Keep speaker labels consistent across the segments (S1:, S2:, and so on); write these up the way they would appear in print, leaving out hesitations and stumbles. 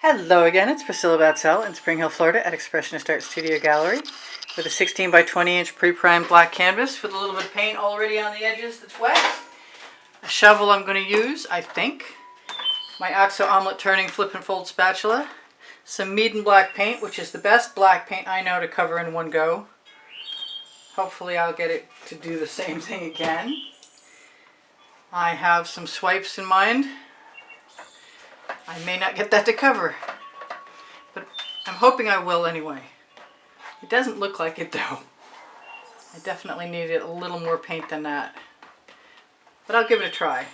S1: Hello again, it's Priscilla Batzell in Spring Hill, Florida at Expressionist Art Studio Gallery with a 16 by 20 inch pre-primed black canvas with a little bit of paint already on the edges that's wet. A shovel I'm going to use, I think. My OXO omelet turning flip and fold spatula. Some Meeden black paint, which is the best black paint I know to cover in one go. Hopefully I'll get it to do the same thing again. I have some swipes in mind. I may not get that to cover, but I'm hoping I will anyway. It doesn't look like it though. I definitely needed a little more paint than that, but I'll give it a try.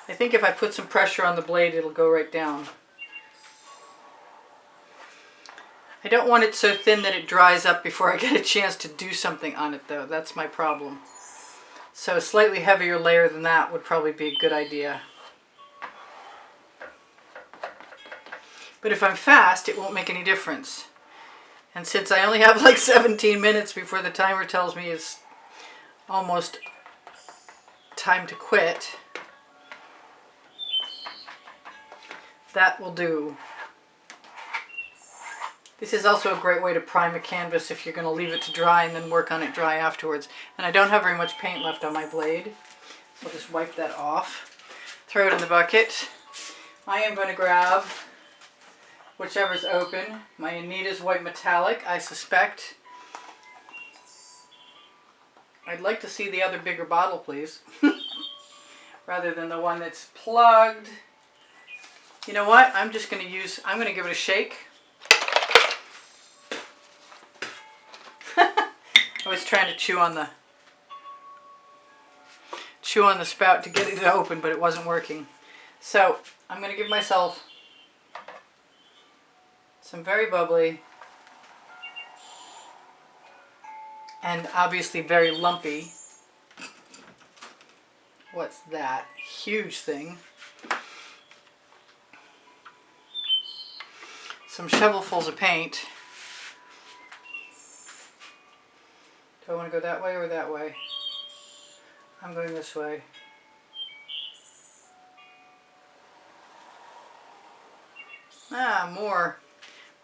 S1: I think if I put some pressure on the blade, it'll go right down. I don't want it so thin that it dries up before I get a chance to do something on it though. That's my problem. So a slightly heavier layer than that would probably be a good idea. But if I'm fast, it won't make any difference. And since I only have like 17 minutes before the timer tells me it's almost time to quit, that will do. This is also a great way to prime a canvas if you're going to leave it to dry and then work on it dry afterwards. And I don't have very much paint left on my blade, so I'll just wipe that off. Throw it in the bucket. I am going to grab whichever's open. My Anita's white metallic, I suspect. I'd like to see the other bigger bottle, please. Rather than the one that's plugged. You know what? I'm going to give it a shake. I was trying to chew on the spout to get it to open, but it wasn't working. So I'm going to give myself some very bubbly and obviously very lumpy. What's that? Huge thing. Some shovelfuls of paint. Do I want to go that way or that way? I'm going this way. More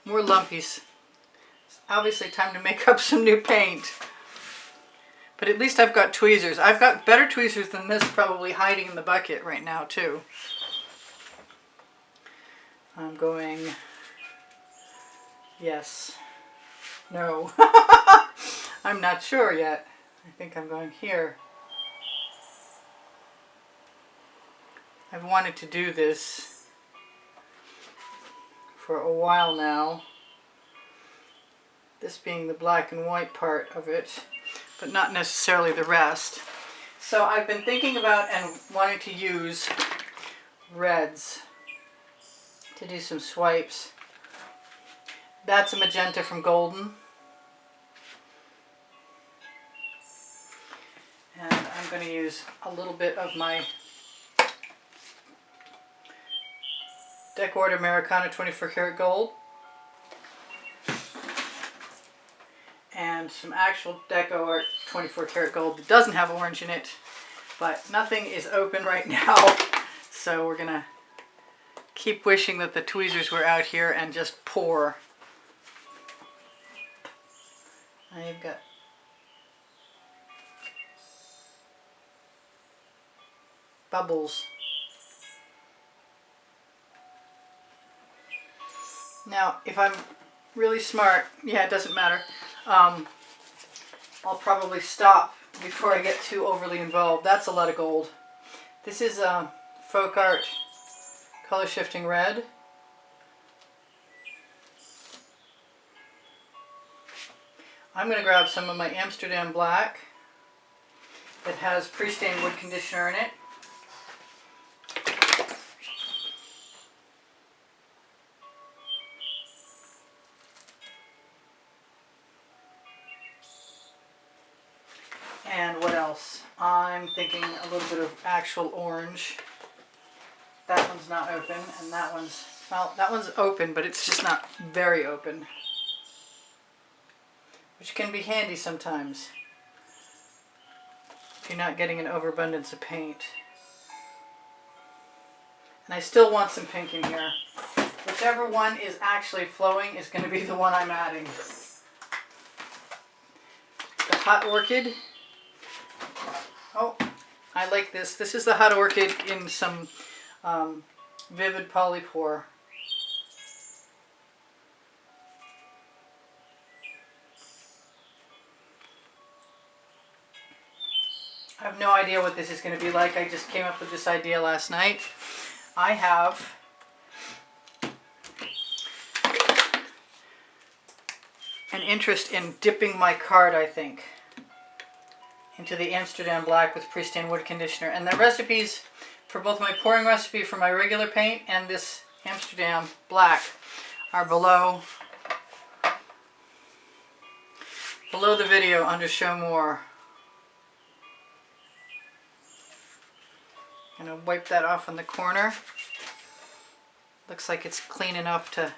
S1: lumpies. It's obviously time to make up some new paint. But at least I've got tweezers. I've got better tweezers than this probably hiding in the bucket right now too. I'm going, yes, no. I'm not sure yet. I think I'm going here. I've wanted to do this for a while now. This being the black and white part of it, but not necessarily the rest. So I've been thinking about and wanting to use reds to do some swipes. That's a magenta from Golden. And I'm going to use a little bit of my Decor Americana 24 karat gold and some actual Deco Art 24 karat gold that doesn't have orange in it, but nothing is open right now, so we're going to keep wishing that the tweezers were out here and just pour. I've got bubbles. Now, if I'm really smart, yeah, it doesn't matter. I'll probably stop before I get too overly involved. That's a lot of gold. This is Folk Art Color Shifting Red. I'm going to grab some of my Amsterdam black that has pre-stained wood conditioner in it. And what else? I'm thinking a little bit of actual orange. That one's not open, and that one's, well, that one's open, but it's just not very open. Which can be handy sometimes if you're not getting an overabundance of paint. And I still want some pink in here. Whichever one is actually flowing is going to be the one I'm adding. The hot orchid. Oh, I like this. This is the hot orchid in some vivid polypore. I have no idea what this is going to be like. I just came up with this idea last night. I have an interest in dipping my card, I think, into the Amsterdam black with pristine wood conditioner. And the recipes for both my pouring recipe for my regular paint and this Amsterdam black are below the video under show more. I'm going to wipe that off in the corner. Looks like it's clean enough to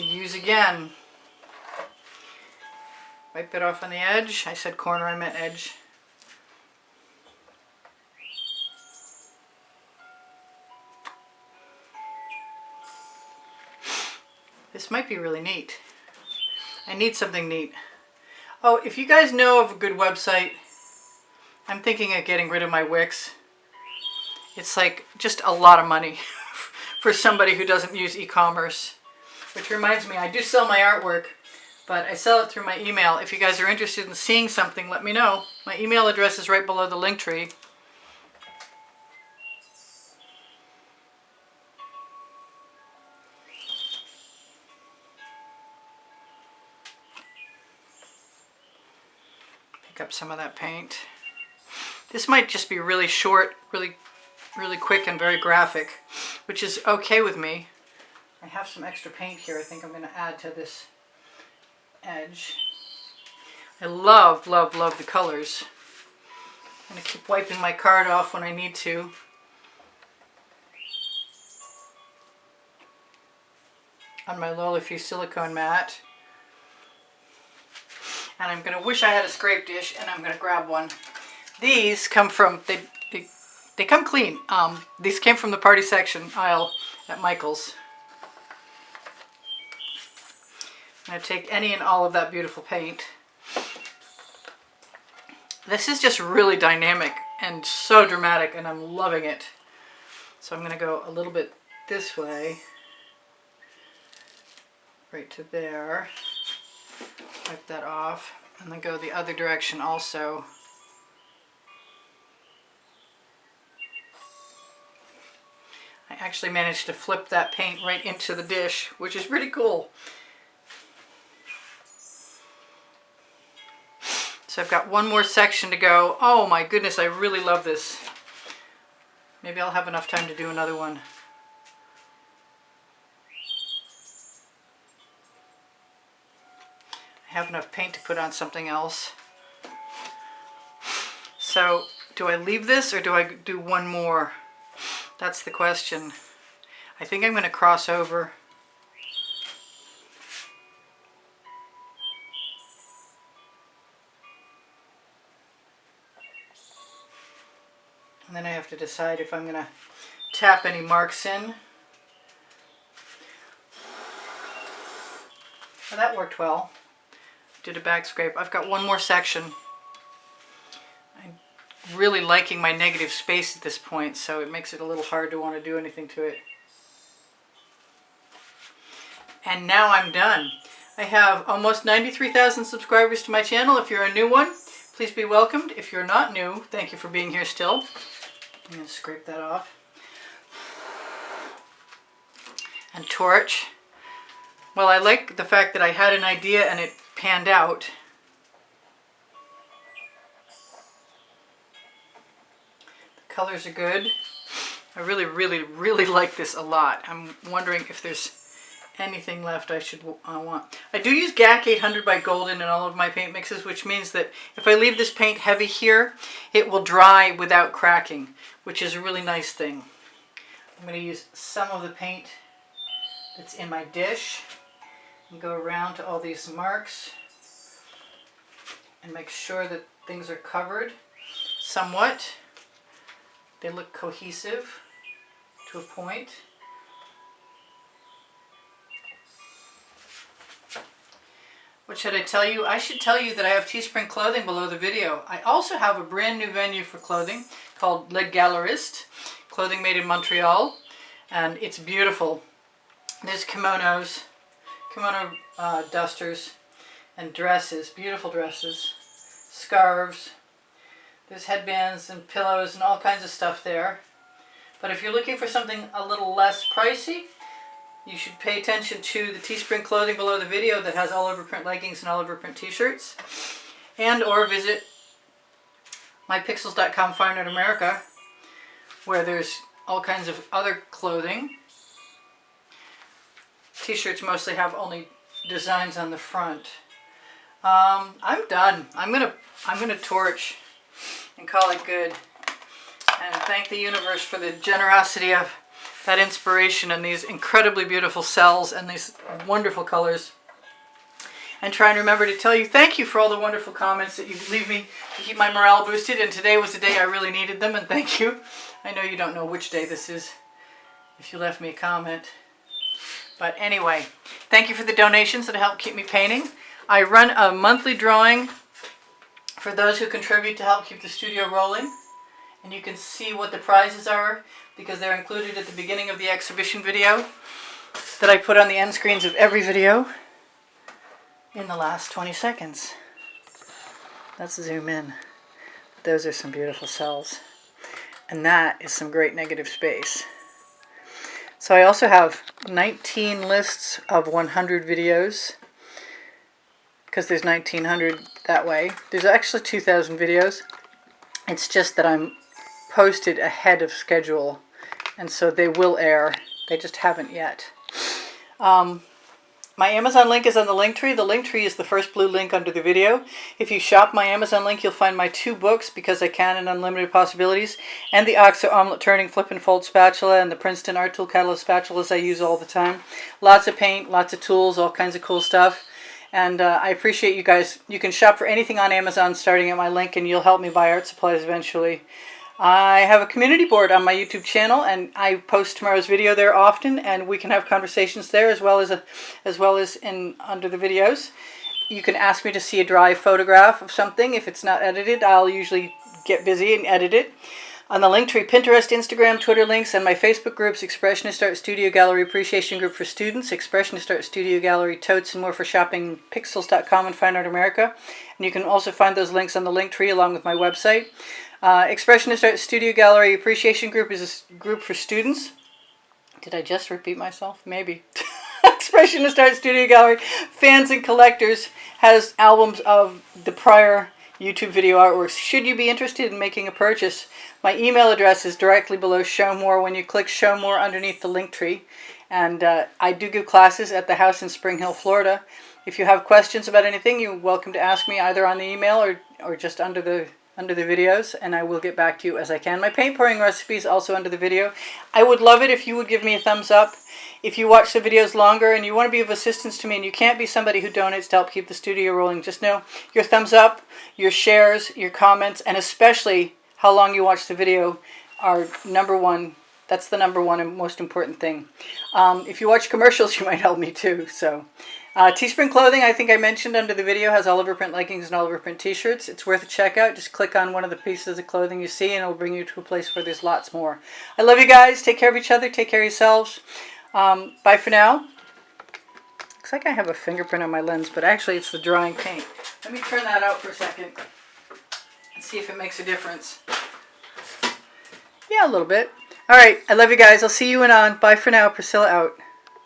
S1: use again. Wipe it off on the edge. I said corner, I meant edge. This might be really neat. I need something neat. Oh, if you guys know of a good website, I'm thinking of getting rid of my Wix. It's like just a lot of money for somebody who doesn't use e-commerce. Which reminds me, I do sell my artwork, but I sell it through my email. If you guys are interested in seeing something, let me know. My email address is right below the link tree. Up some of that paint. This might just be really short, really quick and very graphic, which is okay with me. I have some extra paint here I think I'm going to add to this edge. I love the colors. I'm going to keep wiping my card off when I need to. On my Lolifuse silicone mat. And I'm going to wish I had a scrape dish, and I'm going to grab one. These come from, they come clean. These came from the party section aisle at Michael's. I'm going to take any and all of that beautiful paint. This is just really dynamic and so dramatic, and I'm loving it. So I'm going to go a little bit this way, right to there. Wipe that off, and then go the other direction also. I actually managed to flip that paint right into the dish, which is pretty cool. So I've got one more section to go. Oh my goodness, I really love this. Maybe I'll have enough time to do another one. I have enough paint to put on something else. So, do I leave this or do I do one more? That's the question. I think I'm going to cross over. And then I have to decide if I'm going to tap any marks in. Well, that worked well. Did a back scrape. I've got one more section. I'm really liking my negative space at this point, so it makes it a little hard to want to do anything to it. And now I'm done. I have almost 93,000 subscribers to my channel. If you're a new one, please be welcomed. If you're not new, thank you for being here still. I'm going to scrape that off. And torch. Well, I like the fact that I had an idea and it panned out. The colors are good. I really like this a lot. I'm wondering if there's anything left I should want. I do use GAC 800 by Golden in all of my paint mixes, which means that if I leave this paint heavy here, it will dry without cracking, which is a really nice thing. I'm going to use some of the paint that's in my dish and go around to all these marks. and make sure that things are covered somewhat. They look cohesive to a point. What should I tell you? I should tell you that I have Teespring clothing below the video. I also have a brand new venue for clothing called Les Galerist, clothing made in Montreal, and it's beautiful. There's kimonos, kimono dusters, and dresses, beautiful dresses, scarves. There's headbands and pillows and all kinds of stuff there. But if you're looking for something a little less pricey, you should pay attention to the Teespring clothing below the video that has all over print leggings and all over print t-shirts. And or visit mypixels.com Fine Art America, where there's all kinds of other clothing. T-shirts mostly have only designs on the front. I'm done. I'm gonna torch and call it good. And thank the universe for the generosity of that inspiration and these incredibly beautiful cells and these wonderful colors. And try and remember to tell you thank you for all the wonderful comments that you leave me to keep my morale boosted. And today was the day I really needed them, and thank you. I know you don't know which day this is if you left me a comment. But anyway, thank you for the donations that help keep me painting. I run a monthly drawing for those who contribute to help keep the studio rolling. And you can see what the prizes are, because they're included at the beginning of the exhibition video that I put on the end screens of every video in the last 20 seconds. Let's zoom in. Those are some beautiful cells. And that is some great negative space. So I also have 19 lists of 100 videos, because there's 1900 that way. There's actually 2000 videos. It's just that I'm posted ahead of schedule, and so they will air. They just haven't yet. My Amazon link is on the link tree. The link tree is the first blue link under the video. If you shop my Amazon link, you'll find my 2 books, Because I Can and Unlimited Possibilities, and the OXO Omelette Turning Flip and Fold Spatula, and the Princeton Art Tool Catalyst spatulas I use all the time. Lots of paint, lots of tools, all kinds of cool stuff. And I appreciate you guys. You can shop for anything on Amazon starting at my link, and you'll help me buy art supplies eventually. I have a community board on my YouTube channel, and I post tomorrow's video there often, and we can have conversations there as well as in under the videos. You can ask me to see a dry photograph of something. If it's not edited, I'll usually get busy and edit it. On the Linktree, Pinterest, Instagram, Twitter links, and my Facebook groups, Expressionist Art Studio Gallery Appreciation Group for Students, Expressionist Art Studio Gallery Totes, and more for shopping, pixels.com and Fine Art America. And you can also find those links on the Linktree along with my website. Expressionist Art Studio Gallery Appreciation Group is a group for students. Did I just repeat myself? Maybe. Expressionist Art Studio Gallery Fans and Collectors has albums of the prior YouTube video artworks. Should you be interested in making a purchase, my email address is directly below Show More when you click Show More underneath the link tree. And I do give classes at the house in Spring Hill, Florida. If you have questions about anything, you're welcome to ask me either on the email or just under the videos, and I will get back to you as I can. My paint pouring recipe is also under the video. I would love it if you would give me a thumbs up. If you watch the videos longer and you want to be of assistance to me, and you can't be somebody who donates to help keep the studio rolling, just know your thumbs up, your shares, your comments, and especially how long you watch the video are number one. That's the number one and most important thing. If you watch commercials, you might help me too. So, Teespring clothing, I think I mentioned under the video, has all over print leggings and all over print t-shirts. It's worth a check out. Just click on one of the pieces of clothing you see, and it'll bring you to a place where there's lots more. I love you guys. Take care of each other. Take care of yourselves. Bye for now. Looks like I have a fingerprint on my lens, but actually it's the drying paint. Let me turn that out for a second and see if it makes a difference. Yeah, a little bit. All right, I love you guys. I'll see you in on. Bye for now. Priscilla out.